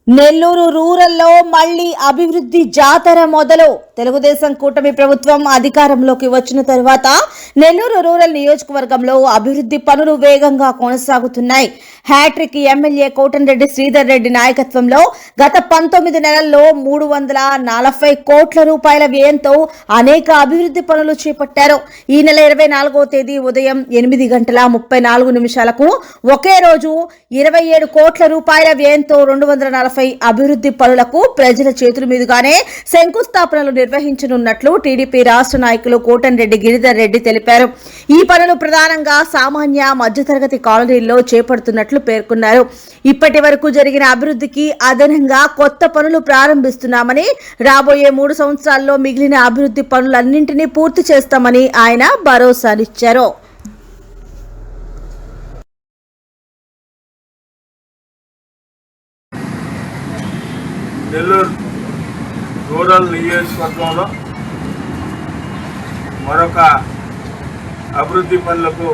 నెల్లూరు రూరల్లో మళ్లీ అభివృద్ధి జాతర మొదలు. తెలుగుదేశం కూటమి ప్రభుత్వం అధికారంలోకి వచ్చిన తరువాత నెల్లూరు రూరల్ నియోజకవర్గంలో అభివృద్ధి పనులు వేగంగా కొనసాగుతున్నాయి. హ్యాట్రిక్ ఎమ్మెల్యే కోటంరెడ్డి శ్రీధర్ రెడ్డి నాయకత్వంలో గత 19 నెలల్లో 340 కోట్ల రూపాయల వ్యయంతో అనేక అభివృద్ధి పనులు చేపట్టారు. ఈ నెల 24వ తేదీ ఉదయం 8:34 ఒకే రోజు 27 కోట్ల రూపాయల వ్యయంతో 240 అభివృద్ధి పనులకు ప్రజల చేతుల మీదుగానే శంకుస్థాపనలు నిర్వహించనున్నట్లు టీడీపీ రాష్ట్ర నాయకులు కోటంరెడ్డి గిరిధర్ రెడ్డి తెలిపారు. ఈ పనులు ప్రధానంగా సామాన్య మధ్యతరగతి కాలనీల్లో చేపడుతున్నట్లు పేర్కొన్నారు. ఇప్పటి వరకు జరిగిన అభివృద్ధికి అదనంగా కొత్త పనులు ప్రారంభిస్తున్నామని, రాబోయే 3 సంవత్సరాల్లో మిగిలిన అభివృద్ధి పనులన్నింటినీ పూర్తి చేస్తామని ఆయన భరోసానిచ్చారు. నెల్లూరు రూరల్ నియోజకవర్గంలో మరొక అభివృద్ధి పనులకు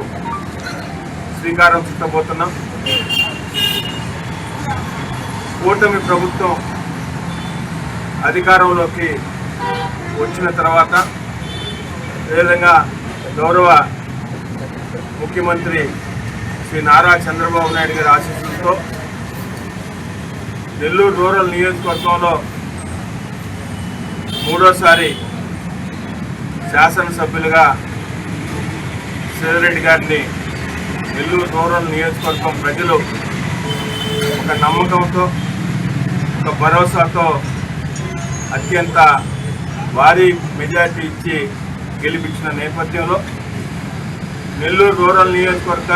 శ్రీకారం చుట్టబోతున్నాం. కూటమి ప్రభుత్వం అధికారంలోకి వచ్చిన తర్వాత అదేవిధంగా గౌరవ ముఖ్యమంత్రి శ్రీ నారా చంద్రబాబు నాయుడు గారి ఆశీస్సులతో నెల్లూరు రూరల్ నియోజకవర్గంలో మూడోసారి శాసనసభ్యులుగా శ్రీధర్ గారిని నెల్లూరు రూరల్ నియోజకవర్గం ప్రజలు ఒక నమ్మకంతో, ఒక భరోసాతో అత్యంత భారీ మెజార్టీ ఇచ్చి గెలిపించిన నేపథ్యంలో నెల్లూరు రూరల్ నియోజకవర్గ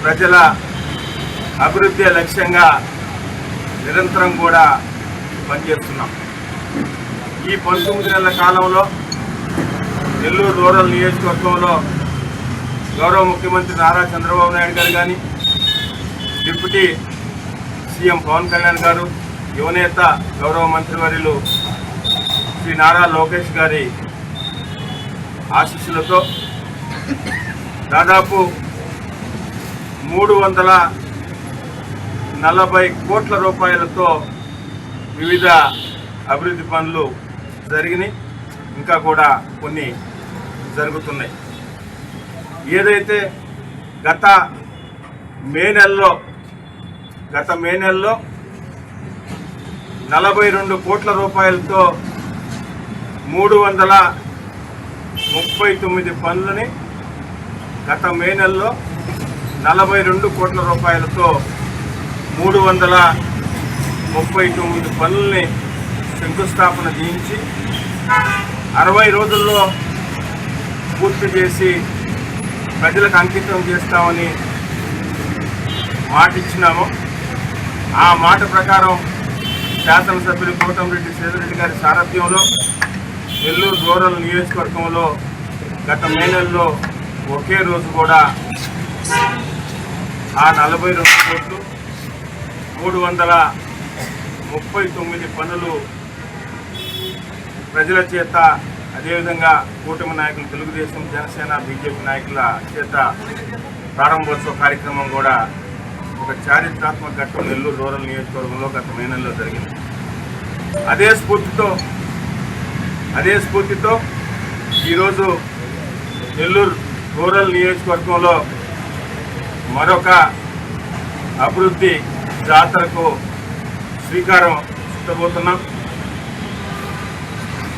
ప్రజల అభివృద్ధి లక్ష్యంగా నిరంతరం కూడా పనిచేస్తున్నాం. ఈ 19 నెలల కాలంలో నెల్లూరు రూరల్ నియోజకవర్గంలో గౌరవ ముఖ్యమంత్రి నారా చంద్రబాబు నాయుడు గారు కానీ, డిప్యూటీ సీఎం పవన్ కళ్యాణ్ గారు, యువనేత గౌరవ మంత్రివర్యులు శ్రీ నారా లోకేష్ గారి ఆశీస్సులతో దాదాపు 340 కోట్ల రూపాయలతో వివిధ అభివృద్ధి పనులు జరిగినాయి, ఇంకా కూడా కొన్ని జరుగుతున్నాయి. ఏదైతే గత మే నెలలో 42 కోట్ల రూపాయలతో 339 పనులని, గత మే నెలలో 42 కోట్ల రూపాయలతో 339 పనుల్ని శంకుస్థాపన చేయించి 60 రోజుల్లో పూర్తి చేసి ప్రజలకు అంకితం చేస్తామని మాట ఇచ్చినాము. ఆ మాట ప్రకారం శాసనసభ్యులు కోటంరెడ్డి శ్రీధర్ రెడ్డి గారి సారథ్యంలో నెల్లూరు రూరల్ నియోజకవర్గంలో గత మే నెలలో ఒకే రోజు కూడా ఆ 42 కోట్లు 339 పనులు ప్రజల చేత, అదేవిధంగా కూటమి నాయకులు తెలుగుదేశం, జనసేన, బీజేపీ నాయకుల చేత ప్రారంభోత్సవ కార్యక్రమం కూడా ఒక చారిత్రాత్మక ఘట్టం నెల్లూరు రూరల్ నియోజకవర్గంలో గత మే నెలలో జరిగింది. అదే స్ఫూర్తితో ఈరోజు నెల్లూరు రూరల్ నియోజకవర్గంలో మరొక అభివృద్ధి జాతరకు శ్రీకారం చుట్టబోతున్నాం.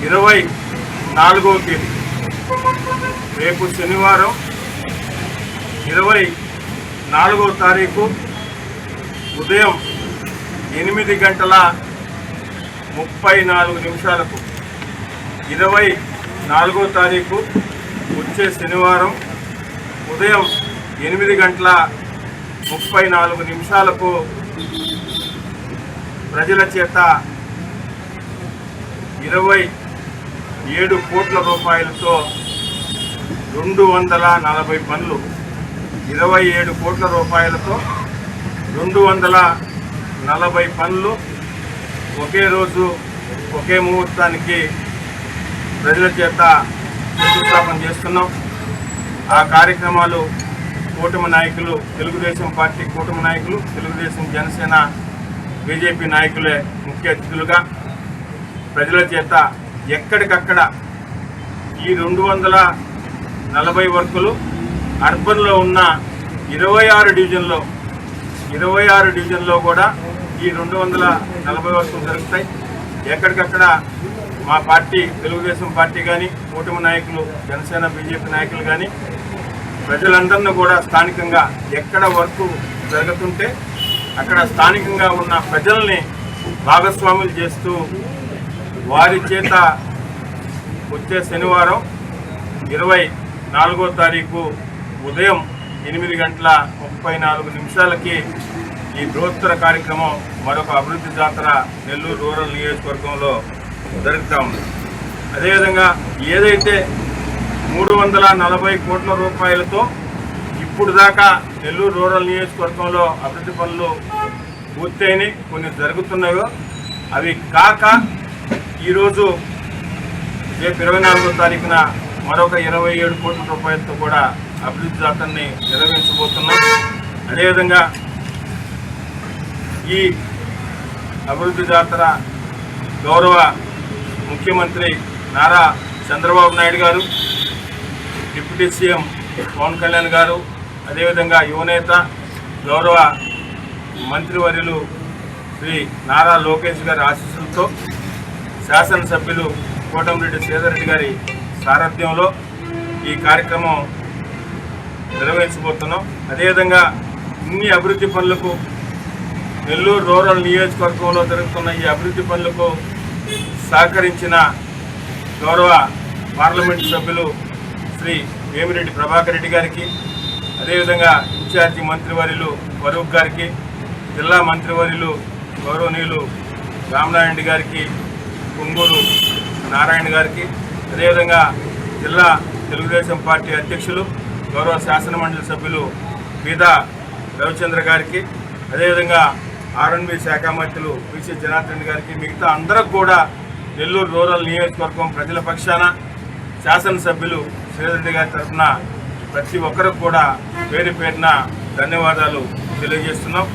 24వ తేదీ రేపు శనివారం 24వ తారీఖు ఉదయం 8:34 24వ తారీఖు వచ్చే శనివారం ఉదయం 8:34 ప్రజల చేత 27 కోట్ల రూపాయలతో 240 పనులు, 27 కోట్ల రూపాయలతో 240 పనులు ఒకే రోజు ఒకే ముహూర్తానికి ప్రజల చేత శంకుస్థాపన చేస్తున్నాం. ఆ కార్యక్రమాలు కూటమి నాయకులు, తెలుగుదేశం పార్టీ కూటమి నాయకులు, తెలుగుదేశం, జనసేన, బీజేపీ నాయకులే ముఖ్య అతిథులుగా ప్రజల చేత ఎక్కడికక్కడ ఈ 240 వర్కులు అర్బన్లో ఉన్న 26 డివిజన్లో కూడా ఈ 240 వర్కులు జరుగుతాయి. ఎక్కడికక్కడ మా పార్టీ తెలుగుదేశం పార్టీ కానీ కూటమి నాయకులు జనసేన బీజేపీ నాయకులు కానీ ప్రజలందరినీ కూడా స్థానికంగా ఎక్కడ వర్క్ జరుగుతుంటే అక్కడ స్థానికంగా ఉన్న ప్రజల్ని భాగస్వాములు చేస్తూ వారి చేత వచ్చే శనివారం 24వ తారీఖు ఉదయం 8:34 ఈ బృహత్తర కార్యక్రమం మరొక అభివృద్ధి జాతర నెల్లూరు రూరల్ నియోజకవర్గంలో జరుగుతూ ఉంది. అదేవిధంగా ఏదైతే 340 కోట్ల రూపాయలతో ఇప్పుడు దాకా నెల్లూరు రూరల్ నియోజకవర్గంలో అభివృద్ధి పనులు పూర్తయినాయి, కొన్ని జరుగుతున్నాయో అవి కాక ఈరోజు రేపు 24వ తారీఖున మరొక 27 కోట్ల రూపాయలతో కూడా అభివృద్ధి జాతరని నిర్వహించబోతున్నాం. అదేవిధంగా ఈ అభివృద్ధి జాతర గౌరవ ముఖ్యమంత్రి నారా చంద్రబాబు నాయుడు గారు, డిప్యూటీ సీఎం పవన్ కళ్యాణ్ గారు, అదేవిధంగా యువనేత గౌరవ మంత్రివర్యులు శ్రీ నారా లోకేష్ గారి ఆశీస్సులతో శాసనసభ్యులు కోటంరెడ్డి శ్రీధర్రెడ్డి గారి సారథ్యంలో ఈ కార్యక్రమం నిర్వహించబోతున్నాం. అదేవిధంగా ఇన్ని అభివృద్ధి పనులకు నెల్లూరు రూరల్ నియోజకవర్గంలో జరుగుతున్న ఈ అభివృద్ధి పనులకు సహకరించిన గౌరవ పార్లమెంటు సభ్యులు శ్రీ వేమిరెడ్డి ప్రభాకర్ రెడ్డి గారికి, అదేవిధంగా ఇన్ఛార్జి మంత్రివర్యులు ఫరూక్ గారికి, జిల్లా మంత్రివర్యులు గౌరవనీయులు రామనారాయణ గారికి, కుంగూరు నారాయణ గారికి, అదేవిధంగా జిల్లా తెలుగుదేశం పార్టీ అధ్యక్షులు గౌరవ శాసనమండలి సభ్యులు పీదా రవిచంద్ర గారికి, అదేవిధంగా ఆర్ఎన్బి శాఖ మంత్రులు పిసి జనార్దన్ గారికి, మిగతా అందరికి కూడా నెల్లూరు రూరల్ నియోజకవర్గం ప్రజల పక్షాన శాసనసభ్యులు శ్రీధర్రెడ్డి గారి తరఫున ప్రతి ఒక్కరికి కూడా పేరు పేరున ధన్యవాదాలు తెలియజేస్తున్నాం.